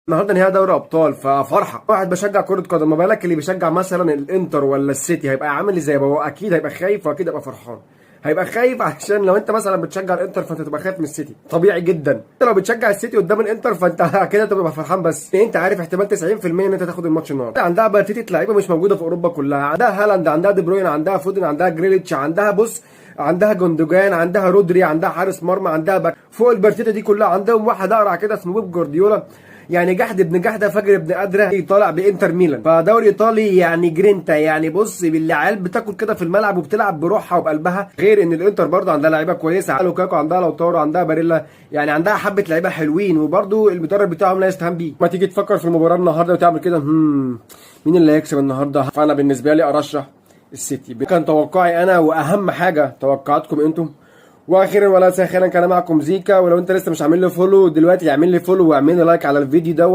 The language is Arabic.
النهارده نهائي دوري ابطال ففرحه. واحد بشجع كره قدم، ما بالك اللي بيشجع مثلا الانتر ولا السيتي، هيبقى عامل ازاي؟ هو اكيد هيبقى خايف واكيد هيبقى فرحان. هيبقى خايف عشان لو انت مثلا بتشجع الانتر فانت تبقى خايف من السيتي، طبيعي جدا. انت لو بتشجع السيتي قدام الانتر فانت كده تبقى فرحان، بس انت عارف احتمال 90% ان انت تاخد الماتش النهارده. عندها بلتيتة لعيبه مش موجوده في اوروبا كلها، عندها هالاند، عندها دي بروين، عندها فودن، عندها جريليتش، عندها بص، عندها جوندوجان، عندها رودري، عندها حارس مرمى، عندها باك. فوق البرتيتا دي كلها عندهم واحد اقرع كده اسمه بيب جوارديولا، يعني جحد ابن جحده فجر ابن قدره، طالع بانتر ميلان. فدوري ايطالي يعني جرينتا، يعني بص بالعيال بتاكل كده في الملعب وبتلعب بروحها وبقلبها. غير ان الانتر برضه عندها لعيبه كويسه، لوكاكو، عندها لوتارو، عندها باريلا، يعني عندها حبه لعيبه حلوين، وبرضه المدرب بتاعهم لا يستهان بيه. ما تيجي تفكر في المباراه النهارده وتعمل كده مين اللي هيكسب النهارده؟ فانا بالنسبه لي ارشح السيتي. كان توقعي انا، واهم حاجه توقعاتكم انتم. واخيرا ولا ساخرا كان معكم زيكا. ولو انت لسه مش عامل لي فولو دلوقتي اعمل لي فولو واعمل لي لايك على الفيديو ده.